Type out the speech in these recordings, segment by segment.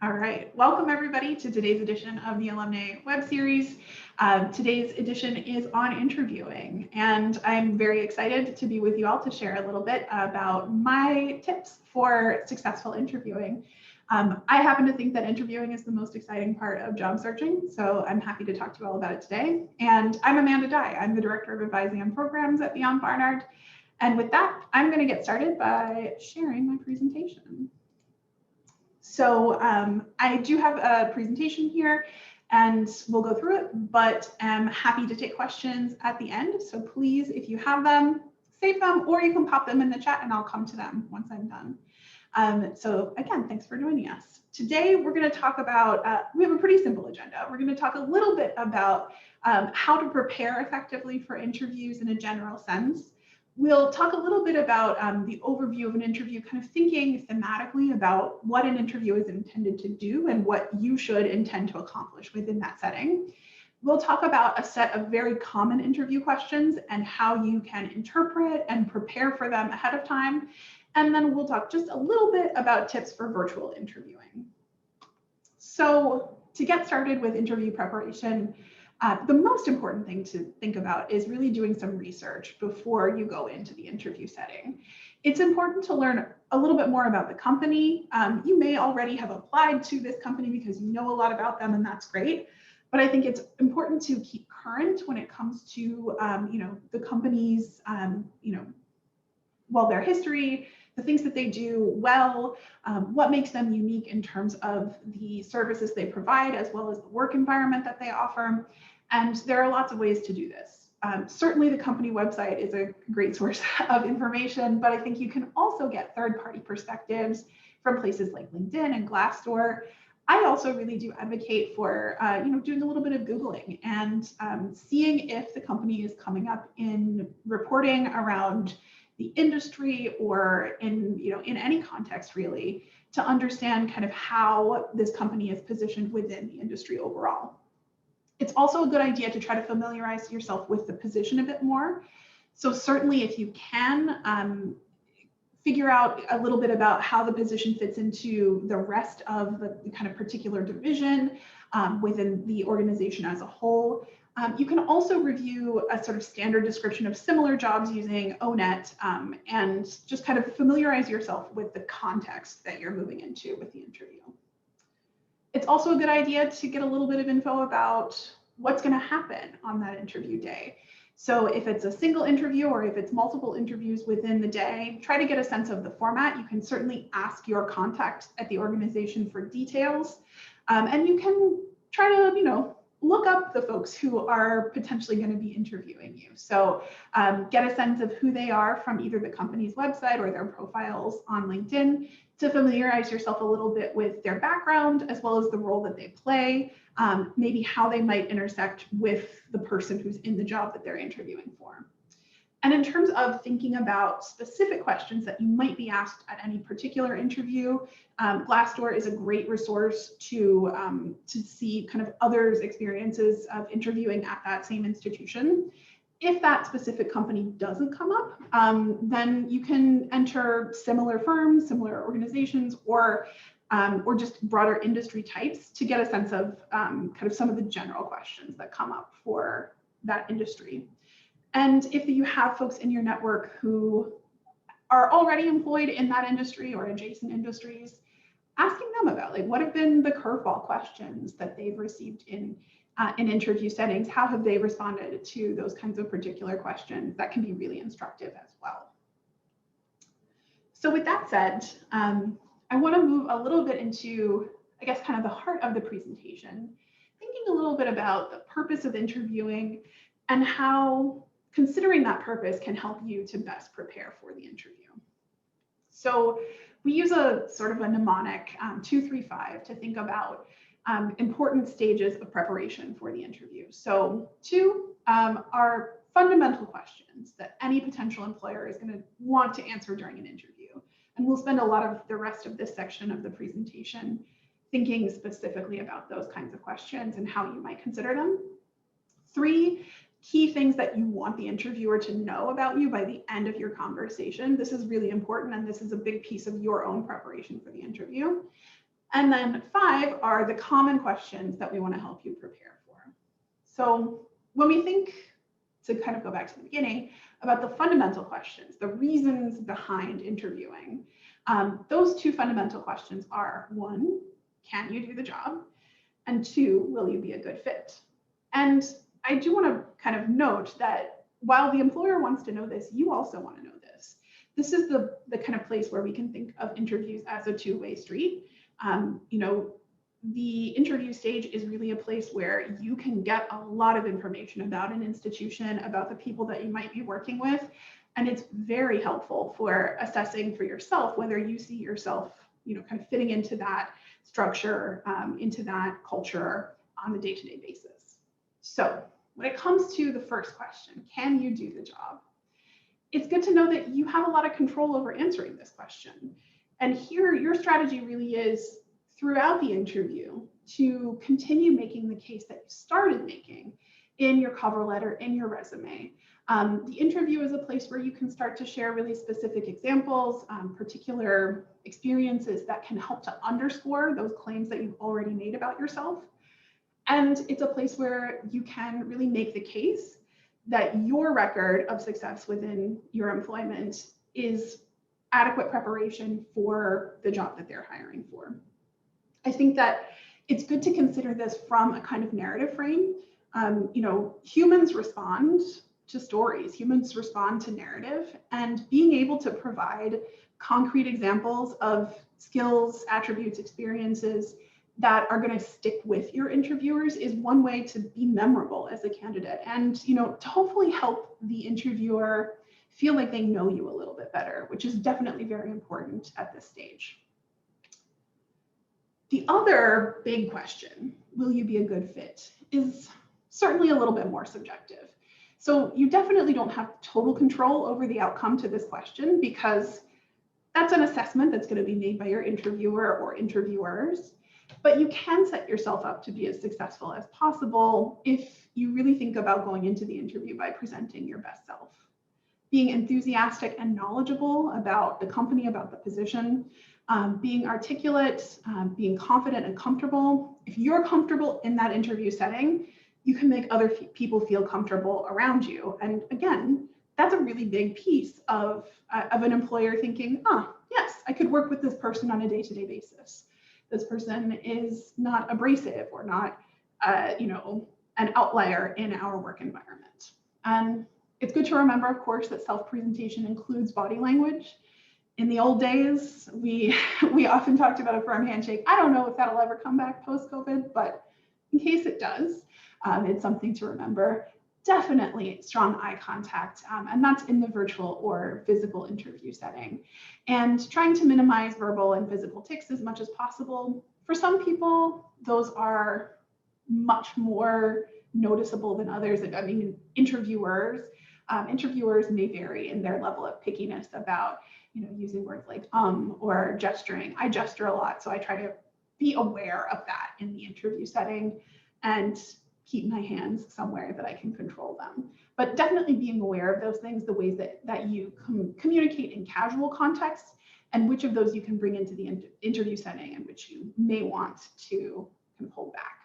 All right, welcome everybody to today's edition of the Alumnae web series. Today's edition is on interviewing, and I'm very excited to be with you all to share a little bit about my tips for successful interviewing. I happen to think that interviewing is the most exciting part of job searching, so I'm happy to talk to you all about it today. And I'm Amanda Dye. I'm the Director of Advising on Programs at Beyond Barnard. And with that, I'm going to get started by sharing my presentation. So I do have a presentation here and we'll go through it, but I'm happy to take questions at the end. So please, if you have them, save them, or you can pop them in the chat and I'll come to them once I'm done. So again, thanks for joining us. Today, we're going to talk about, we have a pretty simple agenda. We're going to talk a little bit about how to prepare effectively for interviews in a general sense. We'll talk a little bit about the overview of an interview, kind of thinking thematically about what an interview is intended to do and what you should intend to accomplish within that setting. We'll talk about a set of very common interview questions and how you can interpret and prepare for them ahead of time. And then we'll talk just a little bit about tips for virtual interviewing. So to get started with interview preparation, the most important thing to think about is really doing some research before you go into the interview setting. It's important to learn a little bit more about the company. You may already have applied to this company because you know a lot about them, and that's great. But I think it's important to keep current when it comes to the company's their history, the things that they do well, what makes them unique in terms of the services they provide, as well as the work environment that they offer. And there are lots of ways to do this. Certainly the company website is a great source of information, but I think you can also get third-party perspectives from places like LinkedIn and Glassdoor. I also really do advocate for doing a little bit of Googling and seeing if the company is coming up in reporting around the industry or in any context really, to understand kind of how this company is positioned within the industry overall. It's also a good idea to try to familiarize yourself with the position a bit more. So certainly if you can, figure out a little bit about how the position fits into the rest of the kind of particular division within the organization as a whole. You can also review a sort of standard description of similar jobs using ONET and just kind of familiarize yourself with the context that you're moving into with the interview. It's also a good idea to get a little bit of info about what's going to happen on that interview day. So if it's a single interview or if it's multiple interviews within the day, try to get a sense of the format. You can certainly ask your contact at the organization for details. And you can try to, look up the folks who are potentially going to be interviewing you. So get a sense of who they are from either the company's website or their profiles on LinkedIn to familiarize yourself a little bit with their background as well as the role that they play, maybe how they might intersect with the person who's in the job that they're interviewing for. And in terms of thinking about specific questions that you might be asked at any particular interview, Glassdoor is a great resource to see kind of others' experiences of interviewing at that same institution. If that specific company doesn't come up, then you can enter similar firms, similar organizations, or just broader industry types to get a sense of kind of some of the general questions that come up for that industry. And if you have folks in your network who are already employed in that industry or adjacent industries, asking them about what have been the curveball questions that they've received in interview settings, how have they responded to those kinds of particular questions, that can be really instructive as well. So with that said, I want to move a little bit into, I guess, kind of the heart of the presentation, thinking a little bit about the purpose of interviewing and how considering that purpose can help you to best prepare for the interview. So we use a sort of a mnemonic 2-3-5 to think about important stages of preparation for the interview. So 2 are fundamental questions that any potential employer is going to want to answer during an interview. And we'll spend a lot of the rest of this section of the presentation thinking specifically about those kinds of questions and how you might consider them. 3, key things that you want the interviewer to know about you by the end of your conversation. This is really important, and this is a big piece of your own preparation for the interview. And then 5 are the common questions that we want to help you prepare for. So when we think, to kind of go back to the beginning, about the fundamental questions, the reasons behind interviewing, those 2 fundamental questions are, 1, can you do the job? And 2, will you be a good fit? And I do want to kind of note that while the employer wants to know this, you also want to know this. This is the kind of place where we can think of interviews as a 2-way street. The interview stage is really a place where you can get a lot of information about an institution, about the people that you might be working with. And it's very helpful for assessing for yourself whether you see yourself, kind of fitting into that structure, into that culture on a day-to-day basis. So when it comes to the first question, can you do the job? It's good to know that you have a lot of control over answering this question. And here, your strategy really is throughout the interview to continue making the case that you started making in your cover letter, in your resume. The interview is a place where you can start to share really specific examples, particular experiences that can help to underscore those claims that you've already made about yourself. And it's a place where you can really make the case that your record of success within your employment is adequate preparation for the job that they're hiring for. I think that it's good to consider this from a kind of narrative frame. Humans respond to stories, humans respond to narrative, and being able to provide concrete examples of skills, attributes, experiences that are going to stick with your interviewers is one way to be memorable as a candidate, and to hopefully help the interviewer feel like they know you a little bit better, which is definitely very important at this stage. The other big question, will you be a good fit, is certainly a little bit more subjective. So you definitely don't have total control over the outcome to this question, because that's an assessment that's going to be made by your interviewer or interviewers. But you can set yourself up to be as successful as possible if you really think about going into the interview by presenting your best self. Being enthusiastic and knowledgeable about the company, about the position, being articulate, being confident and comfortable. If you're comfortable in that interview setting, you can make other people feel comfortable around you. And again, that's a really big piece of an employer thinking, yes, I could work with this person on a day-to-day basis. This person is not abrasive or not, an outlier in our work environment. And it's good to remember, of course, that self-presentation includes body language. In the old days, we often talked about a firm handshake. I don't know if that'll ever come back post-COVID, but in case it does, it's something to remember. Definitely strong eye contact, and that's in the virtual or physical interview setting. And trying to minimize verbal and physical tics as much as possible. For some people, those are much more noticeable than others. I mean, interviewers may vary in their level of pickiness about using words like or gesturing. I gesture a lot, so I try to be aware of that in the interview setting and keep my hands somewhere that I can control them. But definitely being aware of those things, the ways that you communicate in casual context, and which of those you can bring into the interview setting and which you may want to kind of hold back.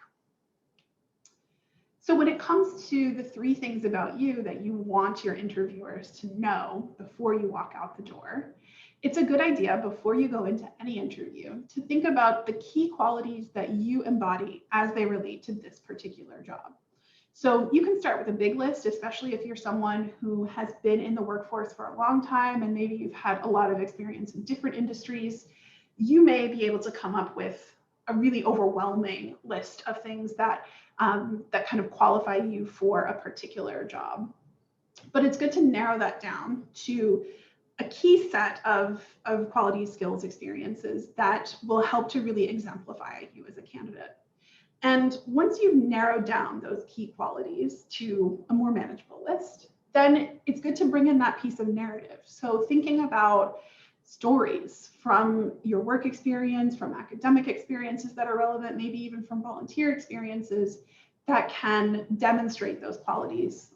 So when it comes to the 3 things about you that you want your interviewers to know before you walk out the door, it's a good idea before you go into any interview to think about the key qualities that you embody as they relate to this particular job. So you can start with a big list, especially if you're someone who has been in the workforce for a long time and maybe you've had a lot of experience in different industries. You may be able to come up with a really overwhelming list of things that kind of qualify you for a particular job. But it's good to narrow that down to a key set of qualities, skills, experiences that will help to really exemplify you as a candidate. And once you've narrowed down those key qualities to a more manageable list, then it's good to bring in that piece of narrative. So thinking about stories from your work experience, from academic experiences that are relevant, maybe even from volunteer experiences that can demonstrate those qualities,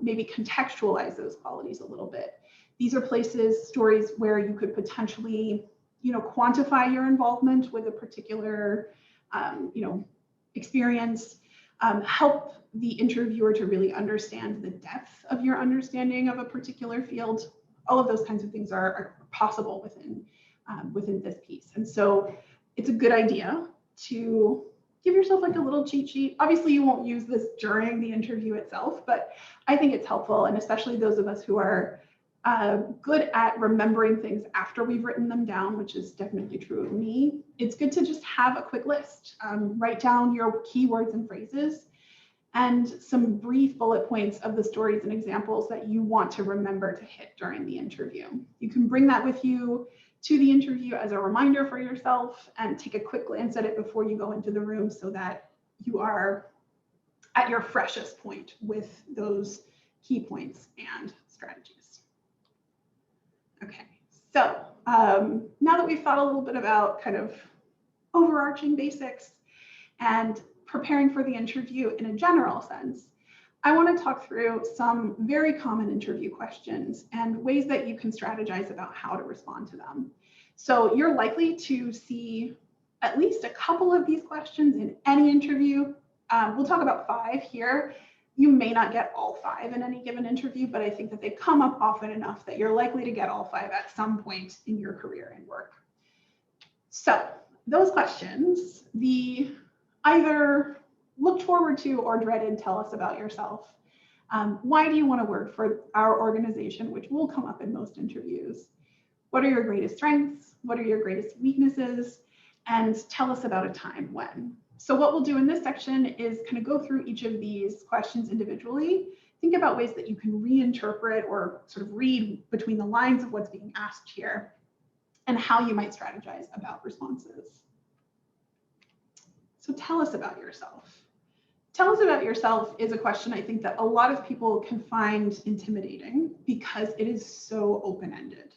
maybe contextualize those qualities a little bit. These are places, stories where you could potentially, quantify your involvement with a particular, experience. Help the interviewer to really understand the depth of your understanding of a particular field. All of those kinds of things are possible within this piece. And so it's a good idea to give yourself like a little cheat sheet. Obviously, you won't use this during the interview itself, but I think it's helpful, and especially those of us who are good at remembering things after we've written them down, which is definitely true of me. It's good to just have a quick list. Write down your keywords and phrases and some brief bullet points of the stories and examples that you want to remember to hit during the interview. You can bring that with you to the interview as a reminder for yourself and take a quick glance at it before you go into the room so that you are at your freshest point with those key points and strategies. Okay, so now that we've thought a little bit about kind of overarching basics and preparing for the interview in a general sense, I want to talk through some very common interview questions and ways that you can strategize about how to respond to them. So you're likely to see at least a couple of these questions in any interview. We'll talk about 5 here. You may not get all 5 in any given interview, but I think that they come up often enough that you're likely to get all 5 at some point in your career and work. So those questions, the either looked forward to or dreaded tell us about yourself. Why do you want to work for our organization, which will come up in most interviews? What are your greatest strengths? What are your greatest weaknesses? And tell us about a time when. So what we'll do in this section is kind of go through each of these questions individually, think about ways that you can reinterpret or sort of read between the lines of what's being asked here, and how you might strategize about responses. So tell us about yourself. Tell us about yourself is a question I think that a lot of people can find intimidating because it is so open-ended.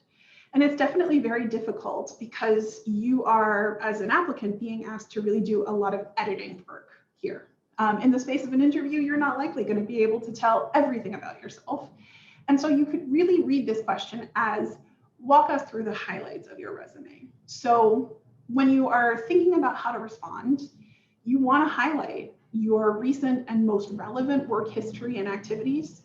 And it's definitely very difficult because you are, as an applicant, being asked to really do a lot of editing work here. In the space of an interview, you're not likely going to be able to tell everything about yourself. And so you could really read this question as, walk us through the highlights of your resume. So when you are thinking about how to respond, you want to highlight your recent and most relevant work history and activities.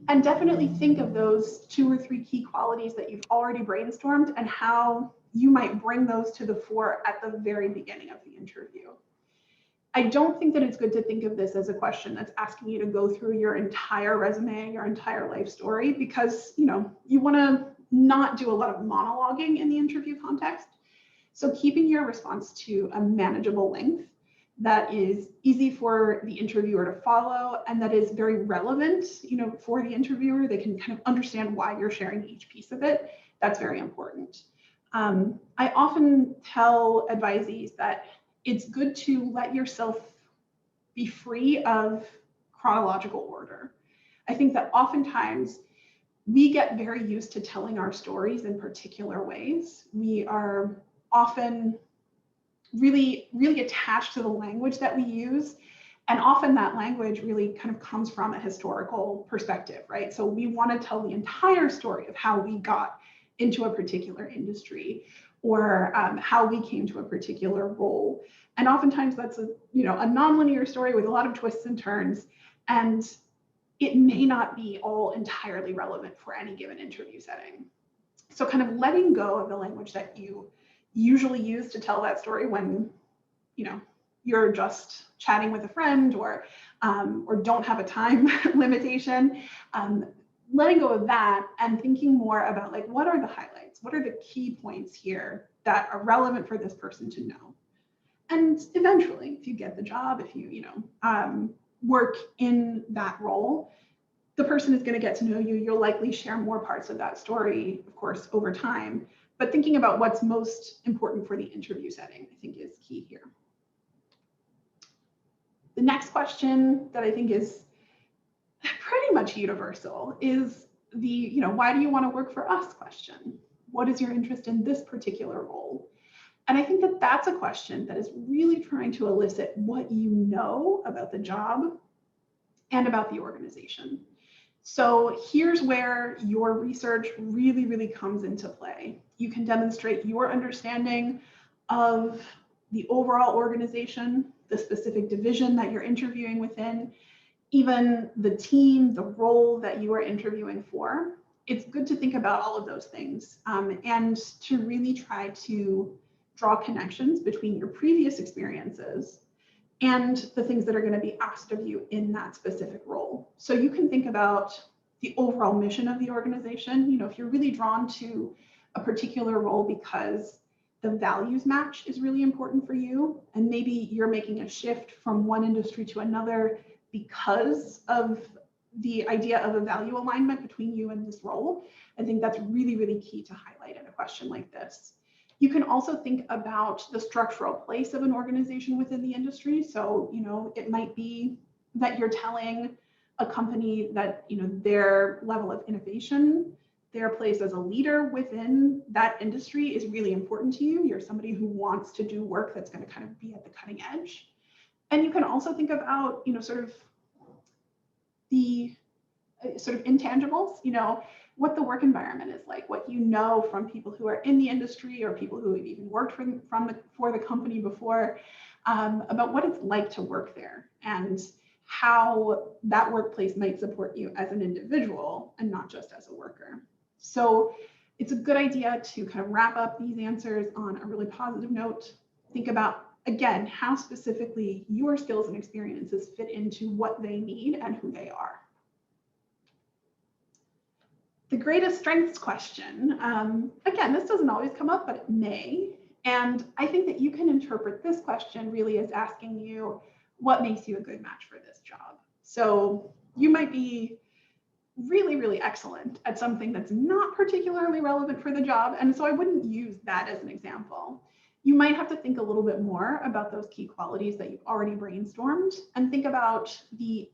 And definitely think of those 2 or 3 key qualities that you've already brainstormed and how you might bring those to the fore at the very beginning of the interview. I don't think that it's good to think of this as a question that's asking you to go through your entire resume, your entire life story, because you want to not do a lot of monologuing in the interview context. So keeping your response to a manageable length that is easy for the interviewer to follow and that is very relevant, for the interviewer. They can kind of understand why you're sharing each piece of it. That's very important. I often tell advisees that it's good to let yourself be free of chronological order. I think that oftentimes we get very used to telling our stories in particular ways. We are often really attached to the language that we use. And often that language really kind of comes from a historical perspective, right? So we want to tell the entire story of how we got into a particular industry or how we came to a particular role. And oftentimes that's a nonlinear story with a lot of twists and turns. And it may not be all entirely relevant for any given interview setting. So kind of letting go of the language that you usually use to tell that story when you're just chatting with a friend or don't have a time limitation, letting go of that and thinking more about like, what are the highlights? What are the key points here that are relevant for this person to know? And eventually, if you get the job, if you work in that role, the person is going to get to know you. You'll likely share more parts of that story, of course, over time. But thinking about what's most important for the interview setting, I think, is key here. The next question that I think is pretty much universal is the, why do you want to work for us question? What is your interest in this particular role? And I think that that's a question that is really trying to elicit what you know about the job and about the organization. So here's where your research really, really comes into play. You can demonstrate your understanding of the overall organization, the specific division that you're interviewing within, even the team, the role that you are interviewing for. It's good to think about all of those things and to really try to draw connections between your previous experiences and the things that are going to be asked of you in that specific role. So you can think about the overall mission of the organization. You know, if you're really drawn to a particular role because the values match is really important for you, and maybe you're making a shift from one industry to another because of the idea of a value alignment between you and this role, I think that's really, really key to highlight in a question like this. You can also think about the structural place of an organization within the industry. So, you know, it might be that you're telling a company that, you know, their level of innovation, their place as a leader within that industry is really important to you. You're somebody who wants to do work that's going to kind of be at the cutting edge. And you can also think about, you know, sort of the intangibles, you know, what the work environment is like, what you know from people who are in the industry or people who have even worked for the company before, about what it's like to work there and how that workplace might support you as an individual and not just as a worker. So it's a good idea to kind of wrap up these answers on a really positive note. Think about, again, how specifically your skills and experiences fit into what they need and who they are. The greatest strengths question, again, this doesn't always come up, but it may. And I think that you can interpret this question really as asking you, what makes you a good match for this job? So you might be really, really excellent at something that's not particularly relevant for the job. And so I wouldn't use that as an example. You might have to think a little bit more about those key qualities that you've already brainstormed and think about the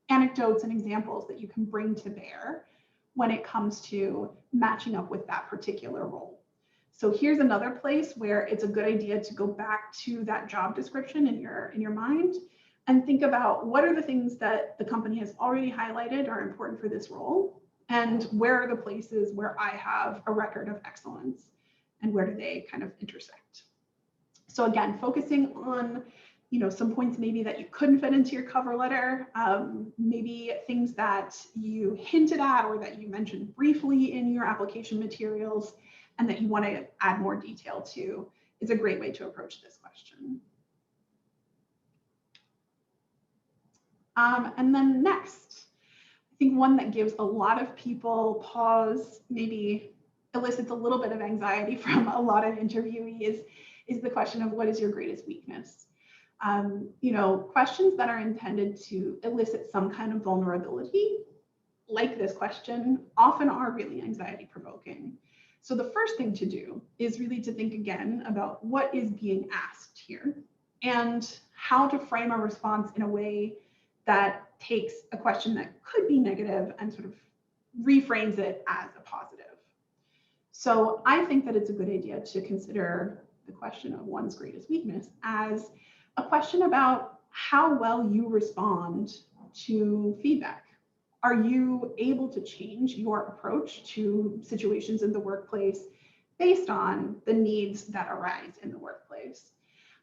anecdotes and examples that you can bring to bear when it comes to matching up with that particular role. So here's another place where it's a good idea to go back to that job description in your mind and think about what are the things that the company has already highlighted are important for this role, and where are the places where I have a record of excellence and where do they kind of intersect. So again, focusing on, you know, some points maybe that you couldn't fit into your cover letter, maybe things that you hinted at or that you mentioned briefly in your application materials and that you want to add more detail to, is a great way to approach this question. And then next, I think one that gives a lot of people pause, maybe elicits a little bit of anxiety from a lot of interviewees, is the question of what is your greatest weakness? You know, questions that are intended to elicit some kind of vulnerability, like this question, often are really anxiety provoking. So the first thing to do is really to think again about what is being asked here and how to frame a response in a way that takes a question that could be negative and sort of reframes it as a positive. So I think that it's a good idea to consider the question of one's greatest weakness as a question about how well you respond to feedback. Are you able to change your approach to situations in the workplace based on the needs that arise in the workplace?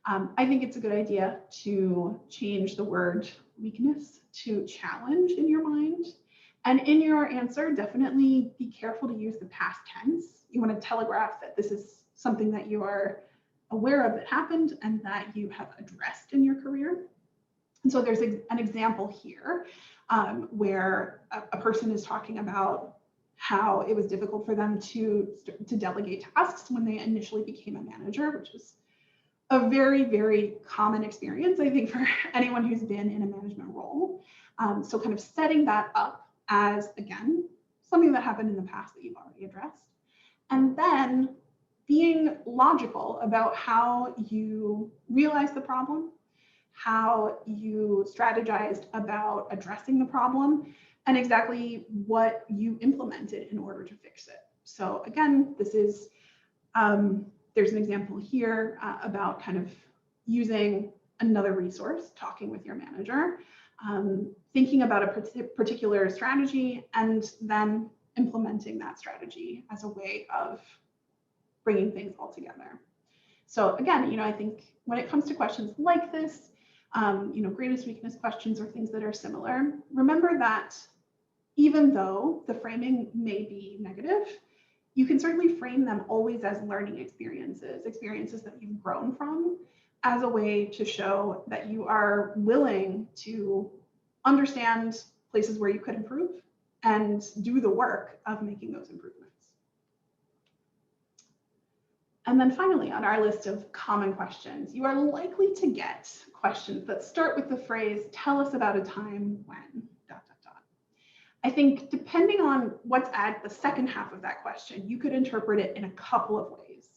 I think it's a good idea to change the word weakness to challenge in your mind. And in your answer, definitely be careful to use the past tense. You want to telegraph that this is something that you are aware of that happened and that you have addressed in your career. And so there's an example here where a person is talking about how it was difficult for them to delegate tasks when they initially became a manager, which was a very, very common experience, I think, for anyone who's been in a management role. So kind of setting that up as, again, something that happened in the past that you've already addressed. And then being logical about how you realized the problem, how you strategized about addressing the problem, and exactly what you implemented in order to fix it. So again, this is, there's an example here about kind of using another resource, talking with your manager, thinking about a particular strategy and then implementing that strategy as a way of bringing things all together. So again, I think when it comes to questions like this, greatest weakness questions or things that are similar, remember that even though the framing may be negative, you can certainly frame them always as learning experiences that you've grown from, as a way to show that you are willing to understand places where you could improve and do the work of making those improvements. And then finally, on our list of common questions, you are likely to get questions that start with the phrase, tell us about a time when, ... I think depending on what's at the second half of that question, you could interpret it in a couple of ways.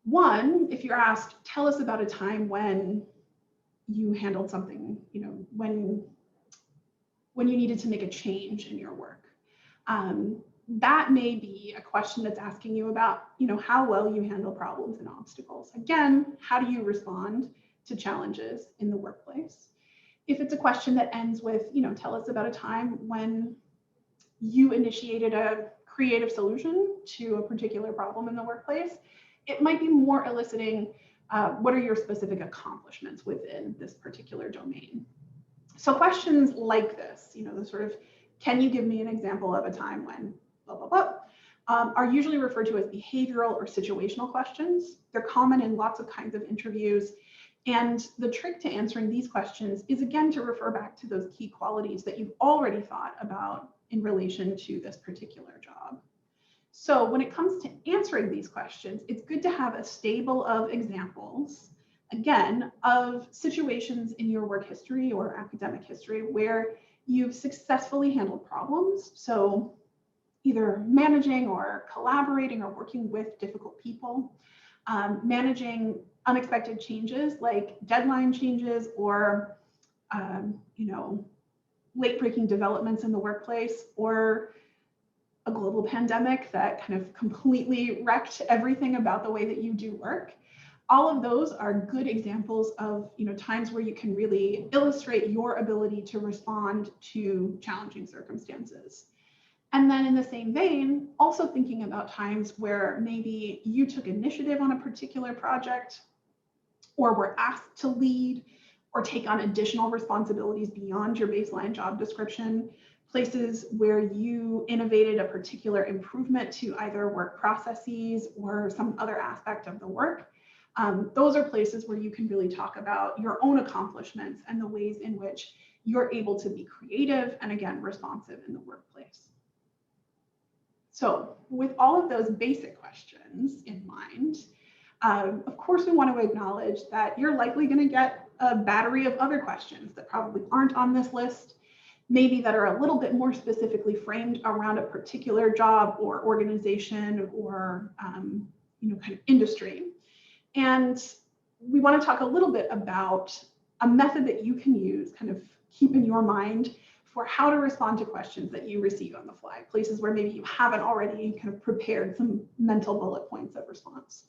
One, if you're asked, tell us about a time when you handled something, when you needed to make a change in your work. That may be a question that's asking you about, how well you handle problems and obstacles. Again, how do you respond to challenges in the workplace? If it's a question that ends with, tell us about a time when you initiated a creative solution to a particular problem in the workplace, it might be more eliciting what are your specific accomplishments within this particular domain. So questions like this, the sort of, can you give me an example of a time when blah, blah, blah, are usually referred to as behavioral or situational questions. They're common in lots of kinds of interviews. And the trick to answering these questions is, again, to refer back to those key qualities that you've already thought about in relation to this particular job. So when it comes to answering these questions, it's good to have a stable of examples, again, of situations in your work history or academic history where you've successfully handled problems. So either managing or collaborating or working with difficult people, managing unexpected changes like deadline changes or late-breaking developments in the workplace, or a global pandemic that kind of completely wrecked everything about the way that you do work. All of those are good examples of times where you can really illustrate your ability to respond to challenging circumstances. And then in the same vein, also thinking about times where maybe you took initiative on a particular project or were asked to lead or take on additional responsibilities beyond your baseline job description, places where you innovated a particular improvement to either work processes or some other aspect of the work. Those are places where you can really talk about your own accomplishments and the ways in which you're able to be creative and, again, responsive in the workplace. So with all of those basic questions in mind, of course, we want to acknowledge that you're likely going to get a battery of other questions that probably aren't on this list, maybe that are a little bit more specifically framed around a particular job or organization or kind of industry. And we want to talk a little bit about a method that you can use, kind of keep in your mind, for how to respond to questions that you receive on the fly, places where maybe you haven't already kind of prepared some mental bullet points of response.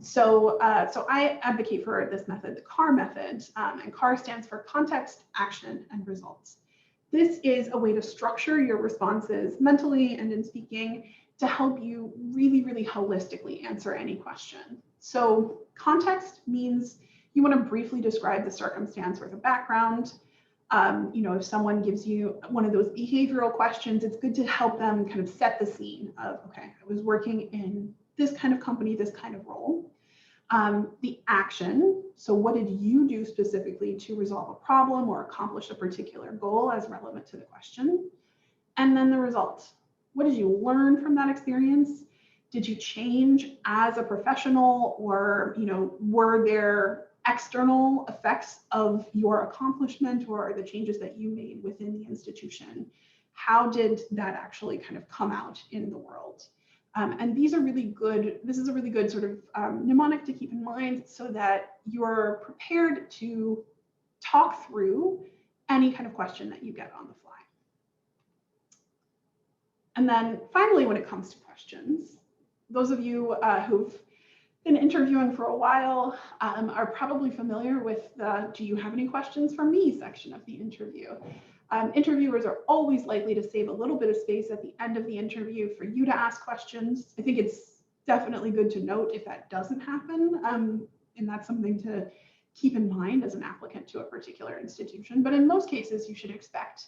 So I advocate for this method, the CAR method, and CAR stands for context, action, and results. This is a way to structure your responses mentally and in speaking to help you really, really holistically answer any question. So context means you want to briefly describe the circumstance or the background. If someone gives you one of those behavioral questions, it's good to help them kind of set the scene of, okay, I was working in this kind of company, this kind of role. The action, so what did you do specifically to resolve a problem or accomplish a particular goal as relevant to the question? And then the result. What did you learn from that experience? Did you change as a professional, or were there external effects of your accomplishment or the changes that you made within the institution? How did that actually kind of come out in the world? And these are really good. This is a really good sort of mnemonic to keep in mind so that you're prepared to talk through any kind of question that you get on the fly. And then finally, when it comes to questions, those of you who've been interviewing for a while are probably familiar with the "Do you have any questions for me" section of the interview. Interviewers are always likely to save a little bit of space at the end of the interview for you to ask questions. I think it's definitely good to note if that doesn't happen, and that's something to keep in mind as an applicant to a particular institution. But in most cases, you should expect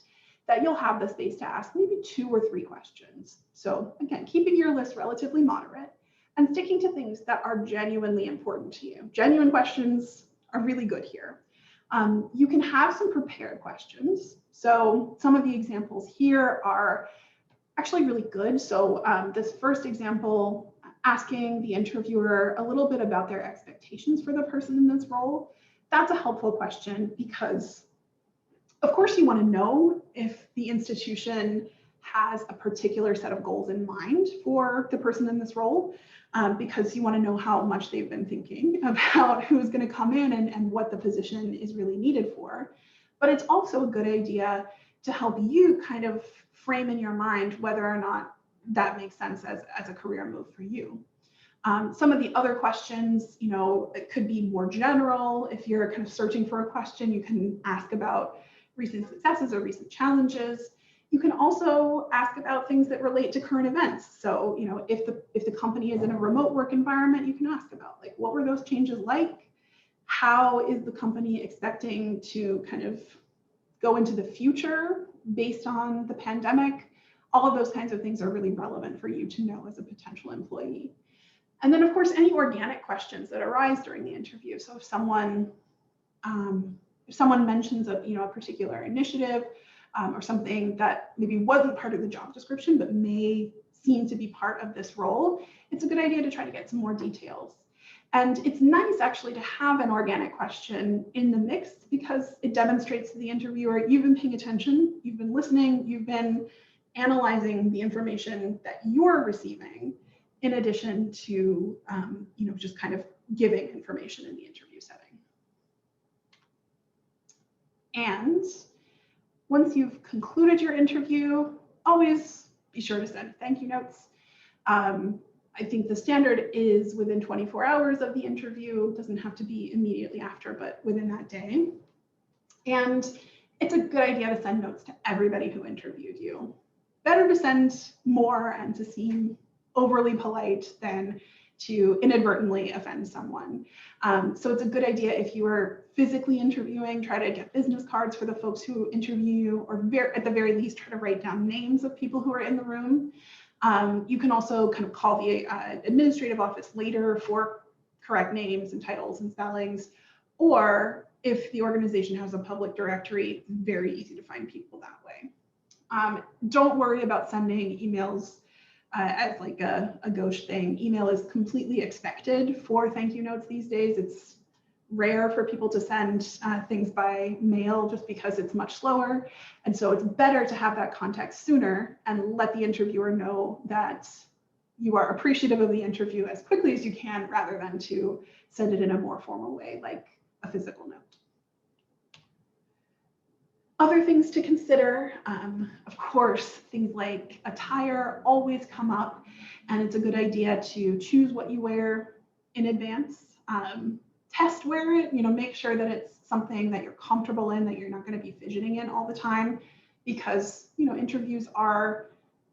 that you'll have the space to ask maybe 2 or 3 questions. So again, keeping your list relatively moderate and sticking to things that are genuinely important to you. Genuine questions are really good here. You can have some prepared questions. So some of the examples here are actually really good. So this first example, asking the interviewer a little bit about their expectations for the person in this role, that's a helpful question because, of course, you want to know if the institution has a particular set of goals in mind for the person in this role, because you want to know how much they've been thinking about who's going to come in and what the position is really needed for. But it's also a good idea to help you kind of frame in your mind whether or not that makes sense as a career move for you. Some of the other questions, it could be more general. If you're kind of searching for a question, you can ask about recent successes or recent challenges. You can also ask about things that relate to current events. So, if the company is in a remote work environment, you can ask about like, what were those changes like? How is the company expecting to kind of go into the future based on the pandemic? All of those kinds of things are really relevant for you to know as a potential employee. And then, of course, any organic questions that arise during the interview. So if someone mentions a particular initiative or something that maybe wasn't part of the job description but may seem to be part of this role, it's a good idea to try to get some more details. And it's nice actually to have an organic question in the mix because it demonstrates to the interviewer you've been paying attention, you've been listening, you've been analyzing the information that you're receiving, in addition to just kind of giving information in the interview setting. And once you've concluded your interview, always be sure to send thank you notes. I think the standard is within 24 hours of the interview. It doesn't have to be immediately after, but within that day. And it's a good idea to send notes to everybody who interviewed you. Better to send more and to seem overly polite than to inadvertently offend someone. So it's a good idea if you are physically interviewing, try to get business cards for the folks who interview you, or at the very least, try to write down names of people who are in the room. You can also kind of call the administrative office later for correct names and titles and spellings, or if the organization has a public directory, very easy to find people that way. Don't worry about sending emails as like a gauche thing. Email is completely expected for thank you notes these days. It's rare for people to send things by mail just because it's much slower. And so it's better to have that context sooner and let the interviewer know that you are appreciative of the interview as quickly as you can, rather than to send it in a more formal way, like a physical note. Other things to consider, of course, things like attire always come up, and it's a good idea to choose what you wear in advance. Test wear it, make sure that it's something that you're comfortable in, that you're not going to be fidgeting in all the time, because interviews are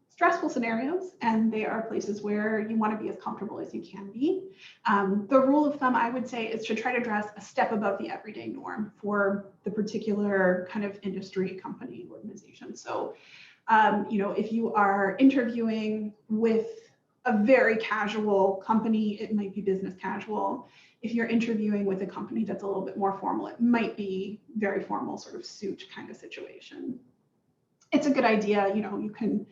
stressful scenarios and they are places where you want to be as comfortable as you can be. The rule of thumb, I would say, is to try to dress a step above the everyday norm for the particular kind of industry, company, organization. So if you are interviewing with a very casual company, it might be business casual. If you're interviewing with a company that's a little bit more formal, it might be very formal, sort of suit kind of situation. It's a good idea, you can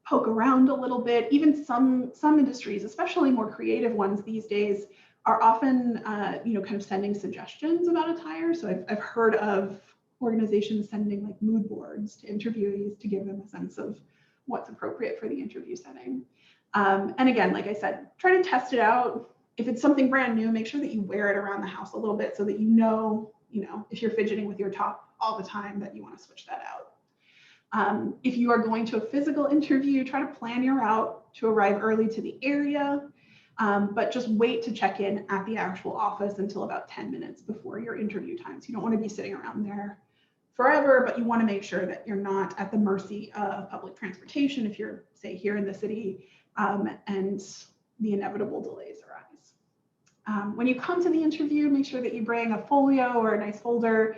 poke around a little bit. Even some industries, especially more creative ones these days, are often kind of sending suggestions about attire. So I've heard of organizations sending like mood boards to interviewees to give them a sense of what's appropriate for the interview setting. And again, like I said, try to test it out. If it's something brand new, make sure that you wear it around the house a little bit so that if you're fidgeting with your top all the time, that you want to switch that out. If you are going to a physical interview, try to plan your route to arrive early to the area. but just wait to check in at the actual office until about 10 minutes before your interview time. So you don't want to be sitting around there forever, but you want to make sure that you're not at the mercy of public transportation if you're, say, here in the city, and the inevitable delays arise. When you come to the interview, make sure that you bring a folio or a nice folder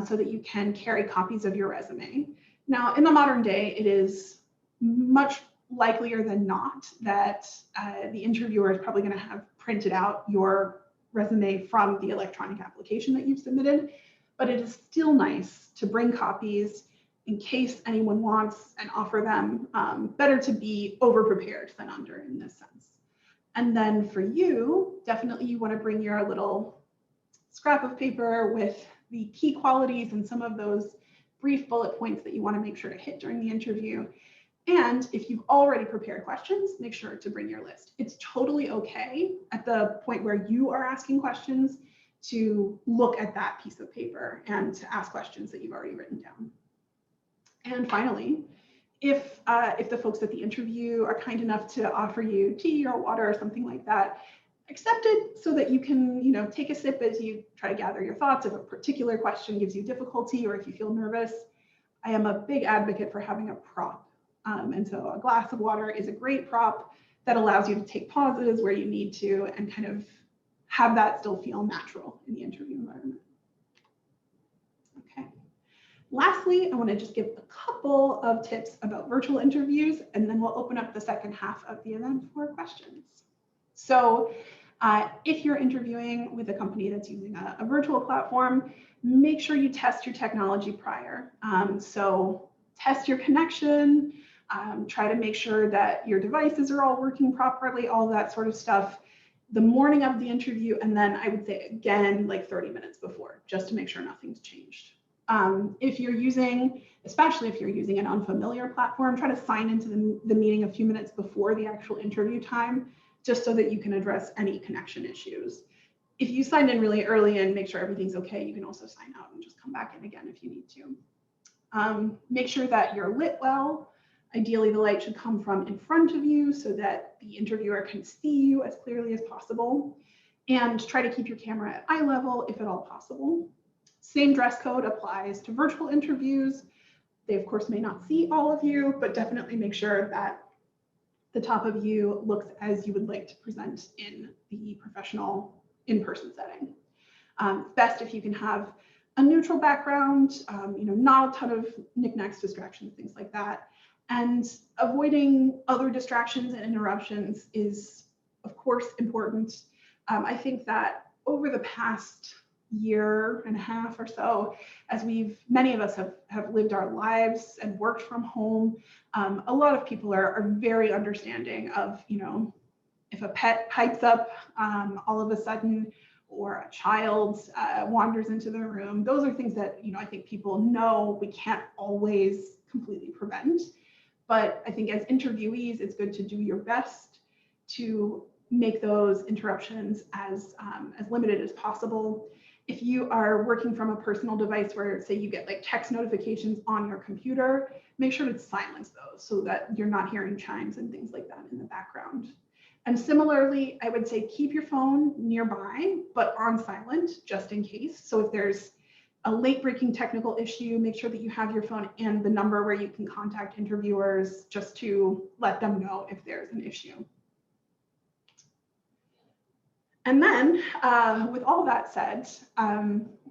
so that you can carry copies of your resume. Now, in the modern day, it is much likelier than not that the interviewer is probably going to have printed out your resume from the electronic application that you've submitted, but it is still nice to bring copies in case anyone wants and offer them. Better to be over-prepared than under in this sense. And then for you, definitely you want to bring your little scrap of paper with the key qualities and some of those brief bullet points that you want to make sure to hit during the interview. And if you've already prepared questions, make sure to bring your list. It's totally okay at the point where you are asking questions to look at that piece of paper and to ask questions that you've already written down. And finally, if the folks at the interview are kind enough to offer you tea or water or something like that, accept it so that you can, take a sip as you try to gather your thoughts. If a particular question gives you difficulty or if you feel nervous, I am a big advocate for having a prop. And so a glass of water is a great prop that allows you to take pauses where you need to and kind of have that still feel natural in the interview environment. Okay. Lastly, I want to just give a couple of tips about virtual interviews, and then we'll open up the second half of the event for questions. So if you're interviewing with a company that's using a virtual platform, make sure you test your technology prior. So test your connection, try to make sure that your devices are all working properly, all that sort of stuff the morning of the interview, and then I would say again like 30 minutes before, just to make sure nothing's changed. If you're using, especially if you're using an unfamiliar platform, try to sign into the meeting a few minutes before the actual interview time, just so that you can address any connection issues. If you signed in really early and make sure everything's okay, you can also sign out and just come back in again if you need to. Make sure that you're lit well. Ideally, the light should come from in front of you so that the interviewer can see you as clearly as possible. And try to keep your camera at eye level if at all possible. Same dress code applies to virtual interviews. They, of course, may not see all of you, but definitely make sure that the top of you looks as you would like to present in the professional in-person setting. Best if you can have a neutral background, not a ton of knickknacks, distractions, things like that. And avoiding other distractions and interruptions is, of course, important. I think that over the past year and a half or so, as many of us have lived our lives and worked from home, a lot of people are very understanding of, if a pet pipes up all of a sudden, or a child wanders into the room. Those are things that, I think people know we can't always completely prevent. But I think as interviewees, it's good to do your best to make those interruptions as limited as possible. If you are working from a personal device where, say, you get like text notifications on your computer, make sure to silence those so that you're not hearing chimes and things like that in the background. And similarly, I would say keep your phone nearby, but on silent, just in case. So if there's a late-breaking technical issue, make sure that you have your phone and the number where you can contact interviewers just to let them know if there's an issue. And then, with all that said,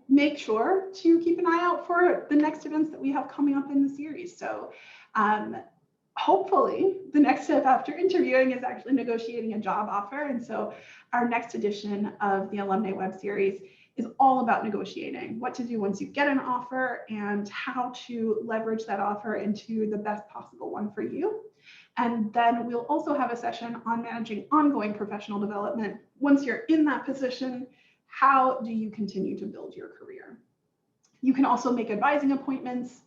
make sure to keep an eye out for the next events that we have coming up in the series. So hopefully the next step after interviewing is actually negotiating a job offer. And so our next edition of the Alumnae web series is all about negotiating, what to do once you get an offer and how to leverage that offer into the best possible one for you. And then we'll also have a session on managing ongoing professional development. Once you're in that position, how do you continue to build your career? You can also make advising appointments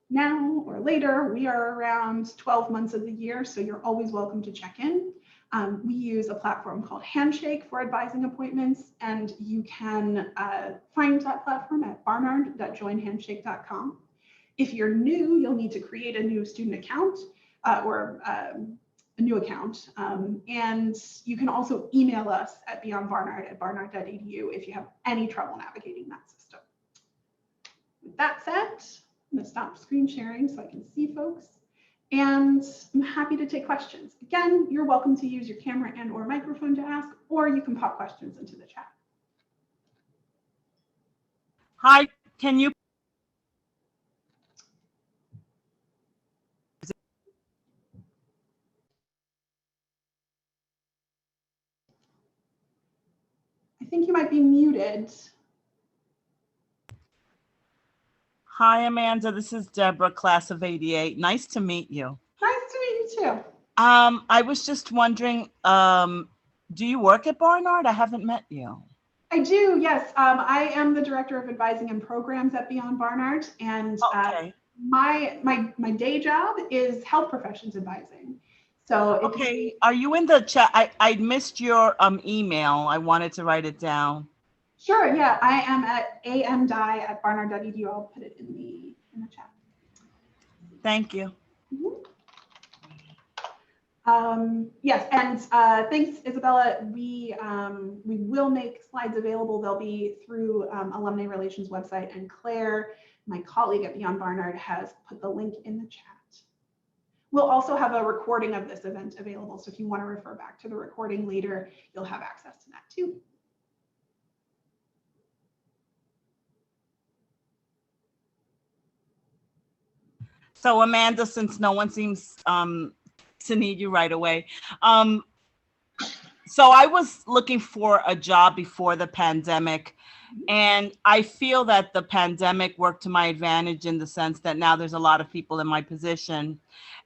now or later. We are around 12 months of the year, so you're always welcome to check in. We use a platform called Handshake for advising appointments, and you can find that platform at barnard.joinhandshake.com. If you're new, you'll need to create a new student account or a new account. And you can also email us at beyondbarnard@barnard.edu if you have any trouble navigating that system. With that said, I'm going to stop screen sharing so I can see folks. And I'm happy to take questions. Again, you're welcome to use your camera and or microphone to ask, or you can pop questions into the chat. Hi, can you? I think you might be muted. Hi, Amanda. This is Deborah, class of '88. Nice to meet you. Nice to meet you too. I was just wondering, do you work at Barnard? I haven't met you. I do, yes. I am the director of advising and programs at Beyond Barnard, and Okay. my day job is health professions advising. So okay, are you in the chat? I missed your email. I wanted to write it down. Sure, yeah, I am at amdi@barnard.edu. I'll put it in the chat. Thank you. Yes, and thanks, Isabella. We will make slides available. They'll be through Alumni Relations website, and Claire, my colleague at Beyond Barnard, has put the link in the chat. We'll also have a recording of this event available, so if you want to refer back to the recording later, you'll have access to that too. So Amanda, since no one seems to need you right away, so I was looking for a job before the pandemic, and I feel that the pandemic worked to my advantage in the sense that now there's a lot of people in my position,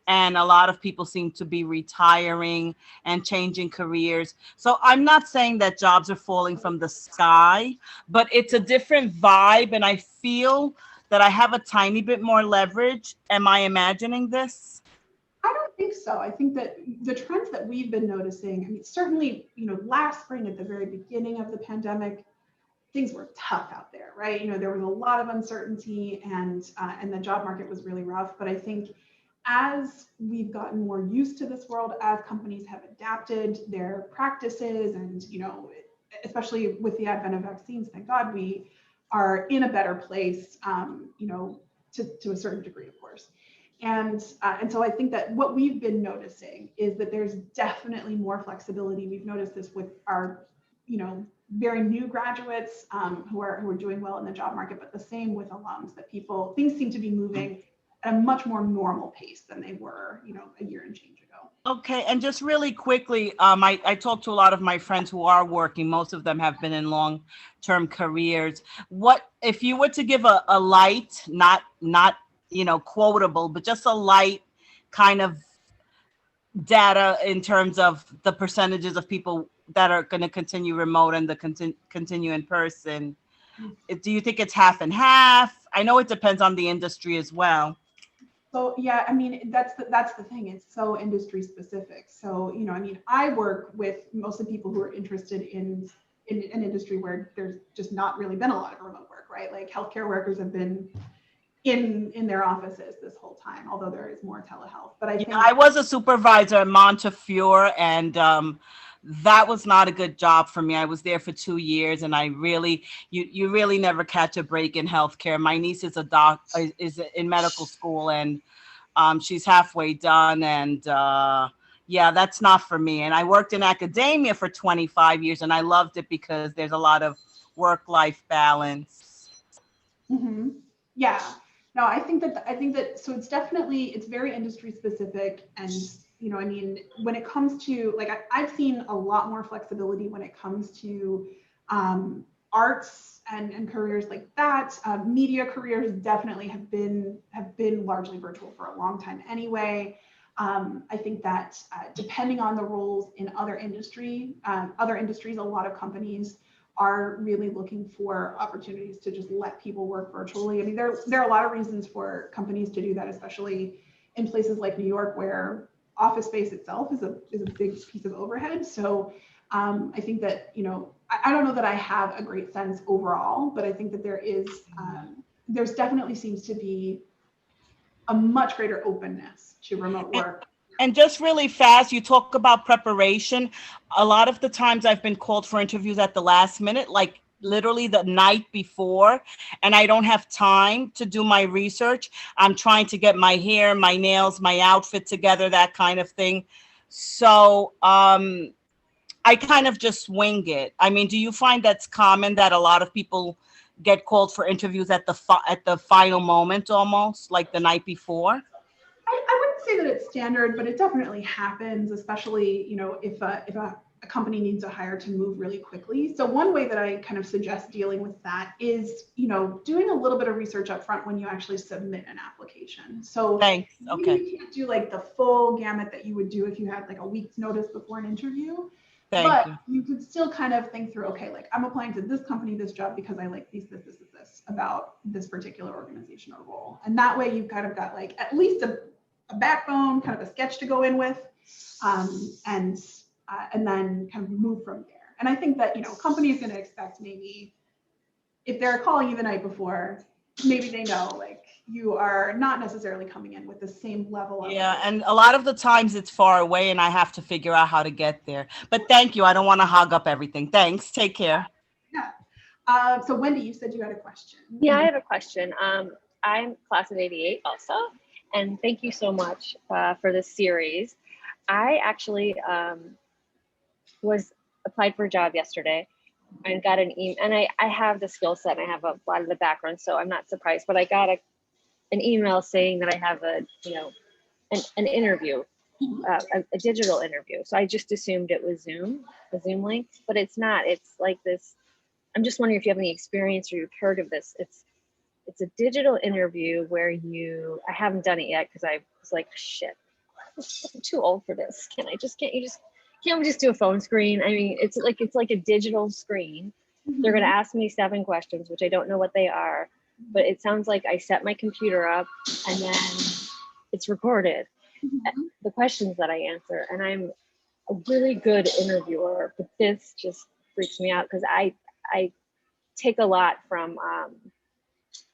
and a lot of people seem to be retiring and changing careers. So I'm not saying that jobs are falling from the sky, but it's a different vibe, and I feel that I have a tiny bit more leverage. Am I imagining this? I don't think so. I think that the trends that we've been noticing, I mean, certainly, last spring at the very beginning of the pandemic, things were tough out there, right? There was a lot of uncertainty, and the job market was really rough. But I think as we've gotten more used to this world, as companies have adapted their practices, and especially with the advent of vaccines, thank God, we are in a better place, to a certain degree, of course. And so I think that what we've been noticing is that there's definitely more flexibility. We've noticed this with our, very new graduates who are doing well in the job market, but the same with alums, that things seem to be moving at a much more normal pace than they were, a year and change ago. Okay, and just really quickly, I talked to a lot of my friends who are working. Most of them have been in long-term careers. What if you were to give a light, not quotable, but just a light kind of data in terms of the percentages of people that are going to continue remote and continue in person? Do you think it's half and half? I know it depends on the industry as well. So yeah, I mean, that's the thing. It's so industry specific. So, I work with mostly people who are interested in an industry where there's just not really been a lot of remote work, right? Like healthcare workers have been in their offices this whole time, although there is more telehealth. But I think I was a supervisor at Montefiore, and that was not a good job for me. I was there for 2 years, and you really never catch a break in healthcare. My niece is is in medical school, and she's halfway done, and yeah, that's not for me. And I worked in academia for 25 years, and I loved it because there's a lot of work-life balance. Mm-hmm. Yeah. No, I think that so it's very industry specific, and when it comes to, like, I've seen a lot more flexibility when it comes to arts and careers like that. Media careers definitely have been largely virtual for a long time anyway. I think that depending on the roles in other industries, a lot of companies are really looking for opportunities to just let people work virtually. I mean, there are a lot of reasons for companies to do that, especially in places like New York, where office space itself is a big piece of overhead. So I think that, I don't know that I have a great sense overall, but I think that there's definitely seems to be a much greater openness to remote work And just really fast, you talk about preparation. A lot of the times I've been called for interviews at the last minute, like literally the night before, and I don't have time to do my research. I'm trying to get my hair, my nails, my outfit together, that kind of thing. So I kind of just wing it. I mean, do you find that's common that a lot of people get called for interviews at the at the final moment, almost like the night before? I wouldn't say that it's standard, but it definitely happens, especially, if a company needs a hire to move really quickly. So one way that I kind of suggest dealing with that is, doing a little bit of research up front when you actually submit an application. So Thanks. maybe Okay. you can't do like the full gamut that you would do if you had like a week's notice before an interview, Thank but you. you could still kind of think through, okay, like I'm applying to this company, this job because I like this about this particular organization or role. And that way you've kind of got like at least a backbone, kind of a sketch to go in with, and then kind of move from there. And I think that company is going to expect, maybe if they're calling you the night before, maybe they know like you are not necessarily coming in with the same level of. Yeah, and a lot of the times it's far away and I have to figure out how to get there. But thank you. I don't want to hog up everything. Thanks. Take care. Yeah. So Wendy, you said you had a question. Yeah, I have a question. I'm class of '88 also, and thank you so much for this series. I actually was applied for a job yesterday and got an email, and I have the skill set and I have a lot of the background, so I'm not surprised. But I got an email saying that I have an interview, a digital interview. So I just assumed it was a Zoom link, but it's not. It's like this. I'm just wondering if you have any experience or you've heard of this. It's a digital interview where I haven't done it yet because I was like, shit, I'm too old for this. Can't we just do a phone screen? I mean, it's like a digital screen. They're going to ask me 7 questions, which I don't know what they are, but it sounds like I set my computer up and then it's recorded, the questions that I answer. And I'm a really good interviewer, but this just freaks me out because I take a lot from,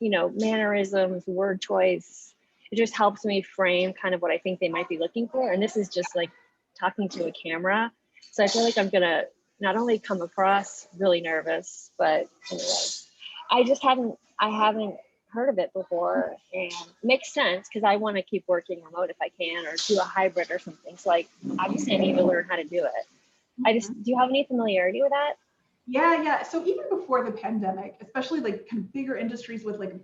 mannerisms, word choice. It just helps me frame kind of what I think they might be looking for. And this is just like talking to a camera. So I feel like I'm going to not only come across really nervous, but anyway, I haven't heard of it before, and it makes sense because I want to keep working remote if I can, or do a hybrid or something. So like, obviously I need to learn how to do it. Do you have any familiarity with that? Yeah. So even before the pandemic, especially like kind of bigger industries with like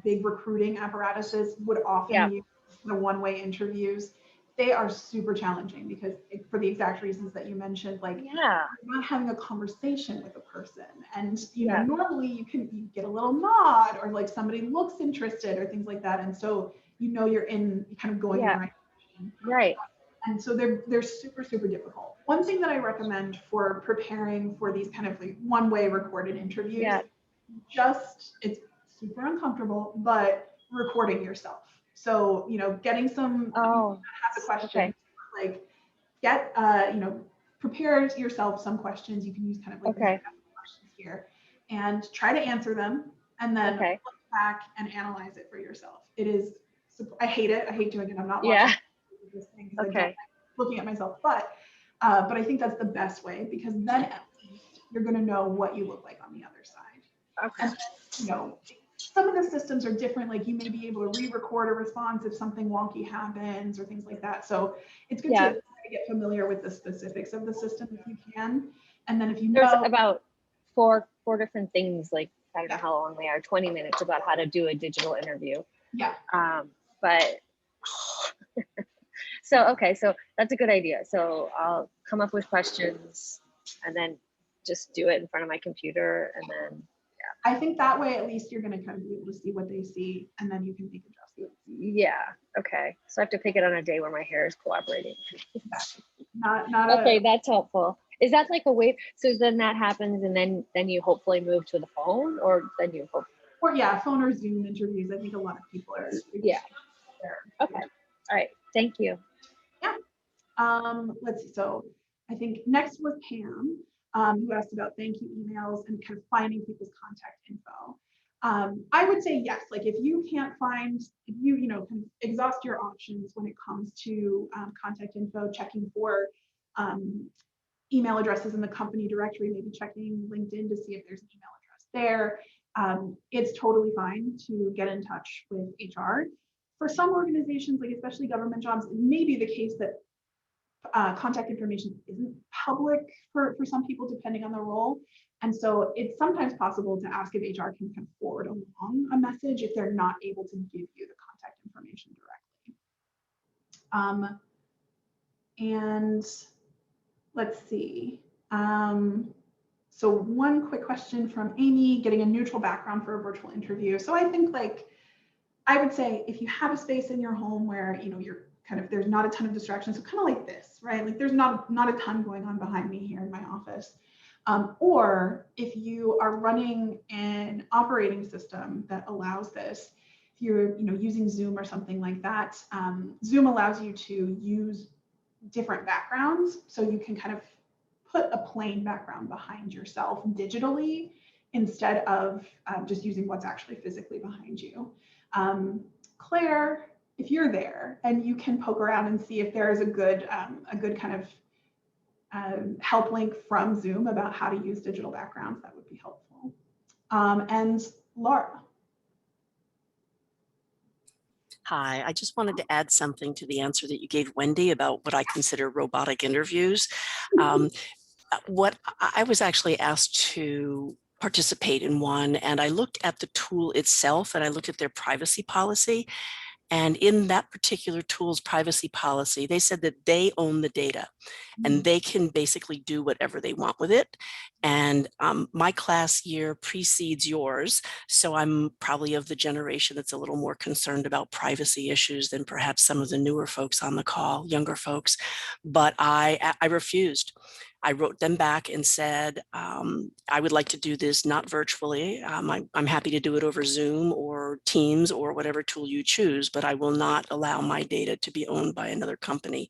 big recruiting apparatuses would often use the one-way interviews. They are super challenging because for the exact reasons that you mentioned, like you're not having a conversation with a person. And normally you get a little nod or like somebody looks interested or things like that. And so you're kind of going in the right direction. Right. And so they're super, super difficult. One thing that I recommend for preparing for these kind of like one-way recorded interviews, it's super uncomfortable, but recording yourself. So, getting some has a question, like get, prepare yourself some questions. You can use kind of like questions here and try to answer them and then look back and analyze it for yourself. It is, I hate it. I hate doing it. I'm not watching this thing because I don't like looking at myself, but I think that's the best way because then at least you're going to know what you look like on the other side. Okay. And, some of the systems are different. Like you may be able to re-record a response if something wonky happens or things like that. So it's good to get familiar with the specifics of the system if you can. And then if you there's about four different things, like I don't know how long they are, 20 minutes about how to do a digital interview. Yeah. But so that's a good idea. So I'll come up with questions and then just do it in front of my computer and then I think that way at least you're going to kind of be able to see what they see and then you can make adjustments. Yeah. Okay. So I have to pick it on a day where my hair is cooperating. Not okay, that's helpful. Is that like a way? So then that happens and then you hopefully move to the phone or then you hope. Or phone or Zoom interviews. I think a lot of people are. Yeah. Okay. All right. Thank you. Yeah. Let's see. So I think next was Pam, who asked about thank you emails and kind of finding people's contact info. I would say yes. Like if you can't find, if you, kind of exhaust your options when it comes to contact info, checking for email addresses in the company directory, maybe checking LinkedIn to see if there's an email address there. It's totally fine to get in touch with HR. For some organizations, like especially government jobs, it may be the case that contact information isn't public for some people, depending on the role. And so it's sometimes possible to ask if HR can kind of forward along a message if they're not able to give you the contact information directly. And let's see. So one quick question from Amy, getting a neutral background for a virtual interview. So I think I would say if you have a space in your home where, you're kind of, there's not a ton of distractions, so kind of like this, right? Like there's not a ton going on behind me here in my office. Or if you are running an operating system that allows this, if you're using Zoom or something like that, Zoom allows you to use different backgrounds, so you can kind of put a plain background behind yourself digitally instead of just using what's actually physically behind you. Claire, if you're there and you can poke around and see if there is a good kind of help link from Zoom about how to use digital backgrounds, that would be helpful. And Laura. Hi, I just wanted to add something to the answer that you gave Wendy about what I consider robotic interviews. What I was actually asked to participate in one, and I looked at the tool itself and I looked at their privacy policy. And in that particular tool's privacy policy, they said that they own the data and they can basically do whatever they want with it. And my class year precedes yours, so I'm probably of the generation that's a little more concerned about privacy issues than perhaps some of the newer folks on the call, younger folks. But I refused. I wrote them back and said, I would like to do this not virtually. I'm happy to do it over Zoom or Teams or whatever tool you choose, but I will not allow my data to be owned by another company.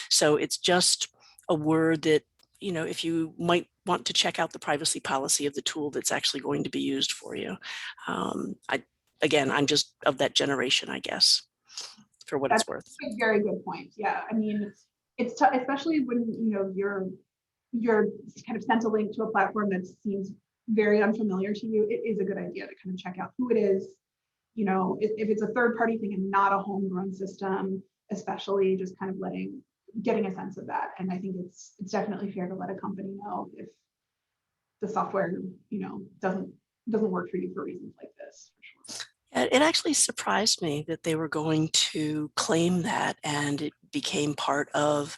So it's just a word that, if you might want to check out the privacy policy of the tool that's actually going to be used for you. Again, I'm just of that generation, I guess, for what it's worth. That's a very good point. Yeah, I mean, it's especially when you're kind of sent a link to a platform that seems very unfamiliar to you. It is a good idea to kind of check out who it is. If it's a third-party thing and not a homegrown system, especially just kind of getting a sense of that. And I think it's definitely fair to let a company know if the software, doesn't work for you for reasons like this, for sure. It actually surprised me that they were going to claim that, and it became part of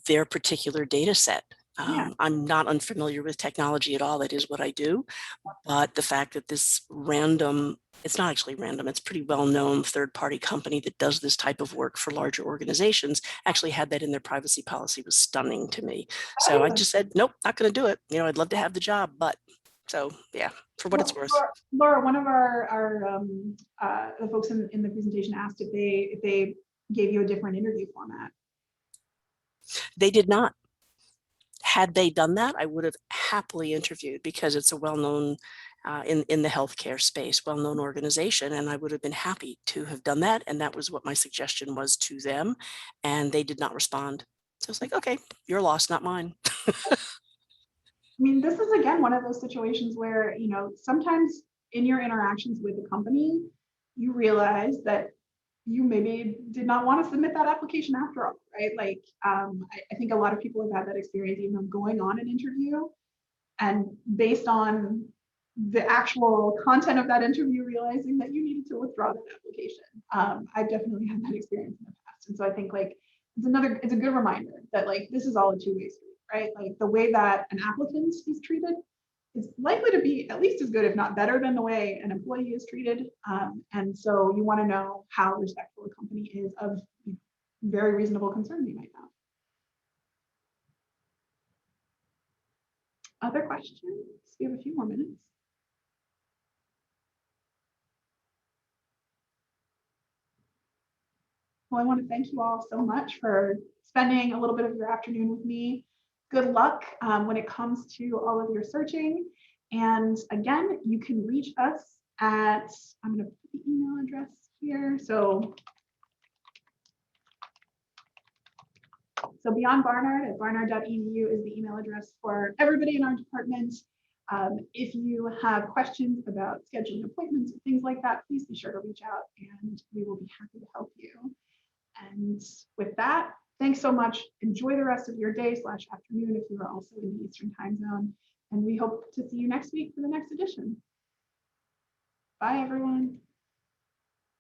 their particular data set. Yeah. I'm not unfamiliar with technology at all. That is what I do. But the fact that this it's not actually random, it's pretty well-known third-party company that does this type of work for larger organizations actually had that in their privacy policy was stunning to me. So I just said, nope, not going to do it. I'd love to have the job, but so yeah, for what it's worth. Laura, one of our the folks in the presentation asked if they gave you a different interview format. They did not. Had they done that, I would have happily interviewed because it's a well-known in the healthcare space, well-known organization, and I would have been happy to have done that. And that was what my suggestion was to them, and they did not respond. So it's like, okay, your loss, not mine. I mean, this is again one of those situations where sometimes in your interactions with the company, you realize that you maybe did not want to submit that application after all, right? Like, I think a lot of people have had that experience even going on an interview, and based on the actual content of that interview, realizing that you needed to withdraw that application. I've definitely had that experience in the past. And so I think it's a good reminder that this is all a two-way street, right? Like the way that an applicant is treated is likely to be at least as good, if not better, than the way an employee is treated. And so you want to know how respectful a company is of very reasonable concerns you might have. Other questions? We have a few more minutes. Well, I want to thank you all so much for spending a little bit of your afternoon with me. Good luck when it comes to all of your searching. And again, you can reach us at, I'm going to put the email address here. So Beyond Barnard at barnard.edu is the email address for everybody in our department. If you have questions about scheduling appointments and things like that, please be sure to reach out and we will be happy to help you. And with that, thanks so much. Enjoy the rest of your day/afternoon if you are also in the Eastern time zone. And we hope to see you next week for the next edition. Bye, everyone.